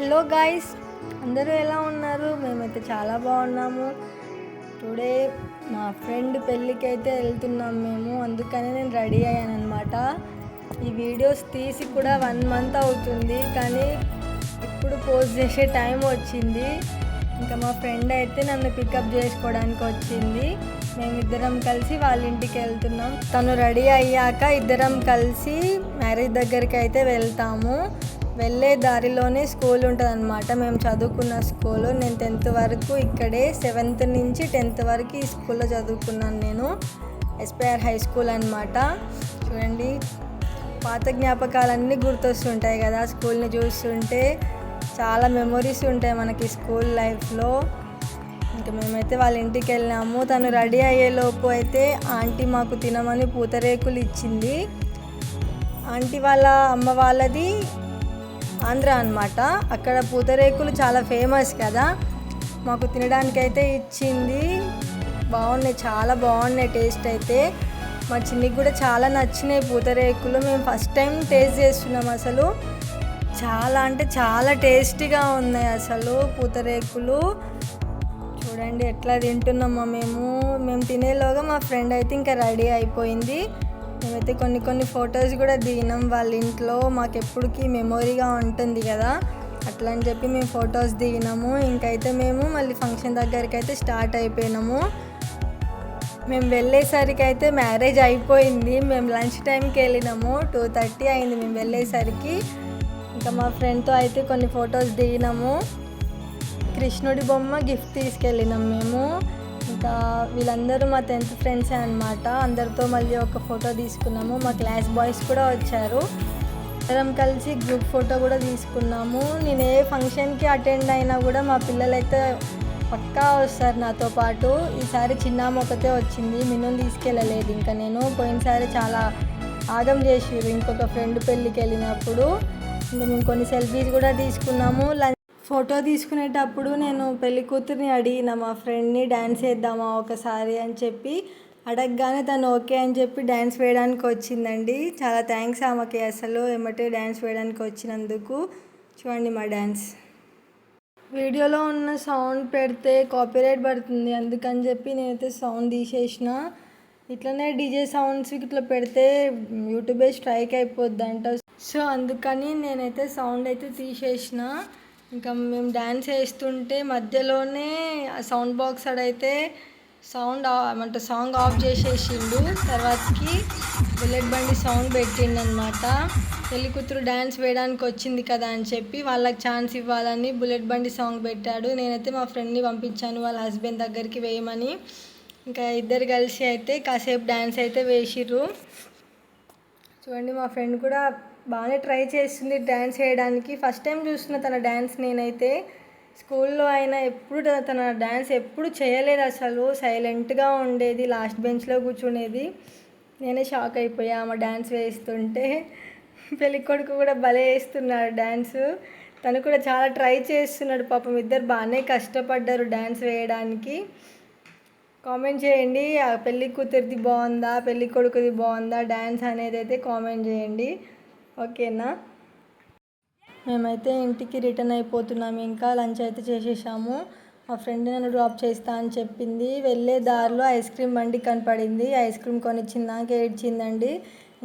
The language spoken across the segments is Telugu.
హలో గాయ్స్, అందరూ ఎలా ఉన్నారు? మేమైతే చాలా బాగున్నాము. టుడే మా ఫ్రెండ్ పెళ్ళికి అయితే వెళ్తున్నాం మేము, అందుకనే నేను రెడీ అయ్యాను అనమాట. ఈ వీడియోస్ తీసి కూడా 1 మంత్ అవుతుంది, కానీ ఇప్పుడు పోస్ట్ చేసే టైం వచ్చింది. ఇంకా మా ఫ్రెండ్ అయితే నన్ను పికప్ చేసుకోవడానికి వచ్చింది. మేమిద్దరం కలిసి వాళ్ళ ఇంటికి వెళ్తున్నాం. తను రెడీ అయ్యాక ఇద్దరం కలిసి మ్యారేజ్ దగ్గరికి అయితే వెళ్తాము. వెళ్ళే దారిలోనే స్కూల్ ఉంటుంది అనమాట, మేము చదువుకున్న స్కూలు. నేను 10th వరకు ఇక్కడే, 7th నుంచి 10th వరకు ఈ స్కూల్లో చదువుకున్నాను నేను. ఎస్పీఆర్ హై స్కూల్ అనమాట. చూడండి, పాత జ్ఞాపకాలన్నీ గుర్తొస్తుంటాయి కదా స్కూల్ని చూస్తుంటే. చాలా మెమొరీస్ ఉంటాయి మనకి స్కూల్ లైఫ్లో. ఇంకా మేమైతే వాళ్ళ ఇంటికి వెళ్ళాము. తను రెడీ అయ్యేలోపు అయితే ఆంటీ మాకు తినమని పూతరేకులు ఇచ్చింది. ఆంటీ వాళ్ళ అమ్మ వాళ్ళది ఆంధ్ర అనమాట. అక్కడ పూతరేకులు చాలా ఫేమస్ కదా. మాకు తినడానికైతే ఇచ్చింది. బాగున్నాయి, చాలా బాగున్నాయి టేస్ట్ అయితే. మా చిన్నికి కూడా చాలా నచ్చినాయి పూతరేకులు. మేము ఫస్ట్ టైం టేస్ట్ చేస్తున్నాం. అసలు చాలా అంటే చాలా టేస్టీగా ఉన్నాయి అసలు పూతరేకులు. చూడండి ఎట్లా తింటున్నామో మేము తినేలోగా మా ఫ్రెండ్ అయితే ఇంకా రెడీ అయిపోయింది. మేమైతే కొన్ని ఫొటోస్ కూడా దిగినాం వాళ్ళ ఇంట్లో. మాకు ఎప్పటికీ మెమొరీగా ఉంటుంది కదా, అట్లా అని చెప్పి మేము ఫొటోస్ దిగినాము. ఇంకైతే మేము మళ్ళీ ఫంక్షన్ దగ్గరికి అయితే స్టార్ట్ అయిపోయినాము. మేము వెళ్ళేసరికి అయితే మ్యారేజ్ అయిపోయింది. మేము లంచ్ టైంకి వెళ్ళినాము, 2:30 అయింది మేము వెళ్ళేసరికి. ఇంకా మా ఫ్రెండ్తో అయితే కొన్ని ఫొటోస్ దిగినాము. కృష్ణుడి బొమ్మ గిఫ్ట్ తీసుకెళ్ళినాం మేము. ఇంకా వీళ్ళందరూ మా 10th ఫ్రెండ్సే అనమాట. అందరితో మళ్ళీ ఒక ఫోటో తీసుకున్నాము. మా క్లాస్ బాయ్స్ కూడా వచ్చారు. అందరం కలిసి గ్రూప్ ఫోటో కూడా తీసుకున్నాము. నేను ఏ ఫంక్షన్కి అటెండ్ అయినా కూడా మా పిల్లలైతే పక్కా వస్తారు నాతో పాటు. ఈసారి చిన్నామ ఒకతే వచ్చింది, మిన్నుని తీసుకెళ్ళలేదు. ఇంకా నేను పోయినసారి చాలా ఆగం చేసిర్రు ఇంకొక ఫ్రెండ్ పెళ్ళికి వెళ్ళినప్పుడు. ఇంకా మేము కొన్ని సెల్ఫీస్ కూడా తీసుకున్నాము. ఫోటో తీసుకునేటప్పుడు నేను పెళ్లి కూతురిని అడిగిన మా ఫ్రెండ్ని, డ్యాన్స్ వేద్దామా ఒకసారి అని చెప్పి. అడగగానే తను ఓకే అని చెప్పి డ్యాన్స్ వేయడానికి వచ్చిందండి. చాలా థ్యాంక్స్ ఆమెకి అసలు, ఏమంటే డ్యాన్స్ వేయడానికి వచ్చినందుకు. చూడండి మా డ్యాన్స్. వీడియోలో ఉన్న సౌండ్ పెడితే కాపీరైట్ పడుతుంది, అందుకని చెప్పి నేనైతే సౌండ్ తీసేసిన. ఇట్లనే డీజే సౌండ్స్ ఇట్లా పెడితే యూట్యూబే స్ట్రైక్ అయిపోద్దంట. సో అందుకని నేనైతే సౌండ్ అయితే తీసేసిన. ఇంకా మేము డ్యాన్స్ వేస్తుంటే మధ్యలోనే ఆ సౌండ్ బాక్స్ అడైతే సాంగ్ ఆఫ్ చేసేసిండు. తర్వాతకి బుల్లెట్ బండి సాంగ్ పెట్టిండనమాట. పెళ్లి కూతురు డ్యాన్స్ వేయడానికి వచ్చింది కదా అని చెప్పి వాళ్ళకి ఛాన్స్ ఇవ్వాలని బుల్లెట్ బండి సాంగ్ పెట్టాడు. నేనైతే మా ఫ్రెండ్ని పంపించాను వాళ్ళ హస్బెండ్ దగ్గరికి వేయమని. ఇంకా ఇద్దరు కలిసి అయితే కాసేపు డ్యాన్స్ అయితే వేసిర్రు. చూడండి, మా ఫ్రెండ్ కూడా బాగానే ట్రై చేస్తుంది డ్యాన్స్ వేయడానికి. ఫస్ట్ టైం చూస్తున్న తన డ్యాన్స్ నేనైతే. స్కూల్లో అయినా ఎప్పుడు తన డ్యాన్స్ ఎప్పుడు చేయలేదు అసలు. సైలెంట్గా ఉండేది, లాస్ట్ బెంచ్లో కూర్చునేది. నేనే షాక్ అయిపోయా ఆమె డ్యాన్స్ వేస్తుంటే. పెళ్ళికొడుకు కూడా భలే వేస్తున్నాడు డ్యాన్స్. తను కూడా చాలా ట్రై చేస్తున్నాడు పాపం. ఇద్దరు బాగానే కష్టపడ్డారు డ్యాన్స్ వేయడానికి. కామెంట్ చేయండి, ఆ పెళ్ళి కూతురిది బాగుందా, పెళ్ళి కొడుకుది బాగుందా డ్యాన్స్ అనేది అయితే కామెంట్ చేయండి, ఓకేనా? మేమైతే ఇంటికి రిటర్న్ అయిపోతున్నాము. ఇంకా లంచ్ అయితే చేసేసాము. మా ఫ్రెండ్ నన్ను డ్రాప్ చేస్తా అని చెప్పింది. వెళ్ళే దారిలో ఐస్ క్రీమ్ బండి కనపడింది. ఐస్ క్రీమ్ కొనిచ్చిందాక ఏడ్చిందండి.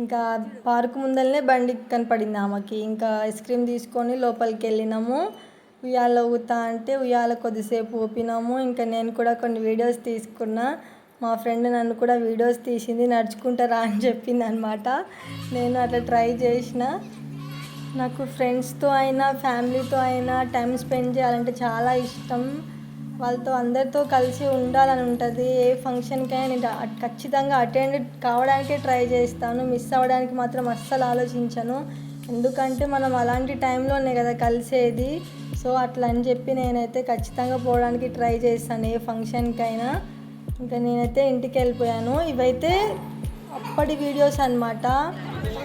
ఇంకా పార్క్ ముందరనే బండి కనపడింది ఆమెకి. ఇంకా ఐస్ క్రీమ్ తీసుకొని లోపలికి వెళ్ళినాము. ఉయ్యాల ఊగుతా అంటే ఉయ్యాల కొద్దిసేపు ఊపినాము. ఇంకా నేను కూడా కొన్ని వీడియోస్ తీసుకున్నా. మా ఫ్రెండ్ నన్ను కూడా వీడియోస్ తీసింది, నడుచుకుంటారా అని చెప్పింది అనమాట. నేను అట్లా ట్రై చేసిన. నాకు ఫ్రెండ్స్తో అయినా ఫ్యామిలీతో అయినా టైం స్పెండ్ చేయాలంటే చాలా ఇష్టం. వాళ్ళతో అందరితో కలిసి ఉండాలని ఉంటుంది. ఏ ఫంక్షన్కైనా నేను ఖచ్చితంగా అటెండ్ కావడానికే ట్రై చేస్తాను. మిస్ అవ్వడానికి మాత్రం అస్సలు ఆలోచించను. ఎందుకంటే మనం అలాంటి టైంలోనే కదా కలిసేది. సో అట్లా అని చెప్పి నేనైతే ఖచ్చితంగా పోవడానికి ట్రై చేస్తాను ఏ ఫంక్షన్కైనా. ఇంకా నేనైతే ఇంటికి వెళ్ళిపోయాను. ఇవైతే అప్పటి వీడియోస్ అనమాట.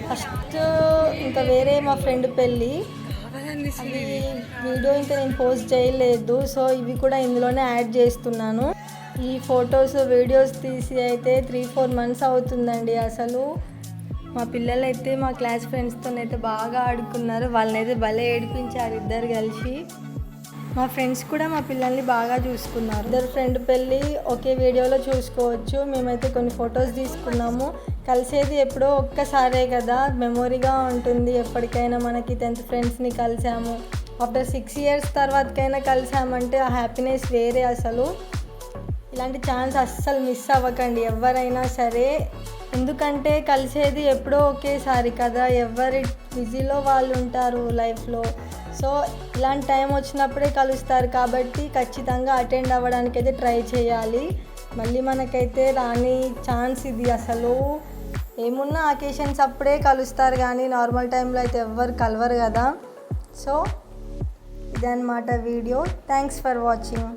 ఫస్ట్ ఇంకా వేరే మా ఫ్రెండ్ పెళ్ళి, అది వీడియో ఇంకా నేను పోస్ట్ చేయలేదు. సో ఇవి కూడా ఇందులోనే యాడ్ చేస్తున్నాను. ఈ ఫొటోస్ వీడియోస్ తీసి అయితే 3-4 months అవుతుందండి. అసలు మా పిల్లలు అయితే మా క్లాస్ ఫ్రెండ్స్తోనైతే బాగా ఆడుకున్నారు. వాళ్ళనైతే భలే ఏడిపించారు ఇద్దరు కలిసి. మా ఫ్రెండ్స్ కూడా మా పిల్లల్ని బాగా చూసుకున్నారు. ఇద్దరు ఫ్రెండ్ పెళ్ళి ఒకే వీడియోలో చూసుకోవచ్చు. మేమైతే కొన్ని ఫొటోస్ తీసుకున్నాము. కలిసేది ఎప్పుడో ఒక్కసారే కదా, మెమొరీగా ఉంటుంది. ఎప్పటికైనా మనకి 10th ఫ్రెండ్స్ని కలిసాము, ఆఫ్టర్ 6 years తర్వాతకైనా కలిసామంటే ఆ హ్యాపీనెస్ వేరే అసలు. ఇలాంటి ఛాన్స్ అస్సలు మిస్ అవ్వకండి ఎవరైనా సరే. ఎందుకంటే కలిసేది ఎప్పుడో ఒకేసారి కదా, ఎవరి బిజీలో వాళ్ళు ఉంటారు లైఫ్లో. సో ఇలాంటి టైం వచ్చినప్పుడే కలుస్తారు కాబట్టి ఖచ్చితంగా అటెండ్ అవ్వడానికి అయితే ట్రై చేయాలి. మళ్ళీ మనకైతే రాని ఛాన్స్ ఇది. అసలు ఏమున్నా అకేషన్స్ అప్పుడే కలుస్తారు కానీ నార్మల్ టైంలో అయితే ఎవ్వరు కలవరు కదా. సో ఇదన్నమాట వీడియో. Thanks for watching.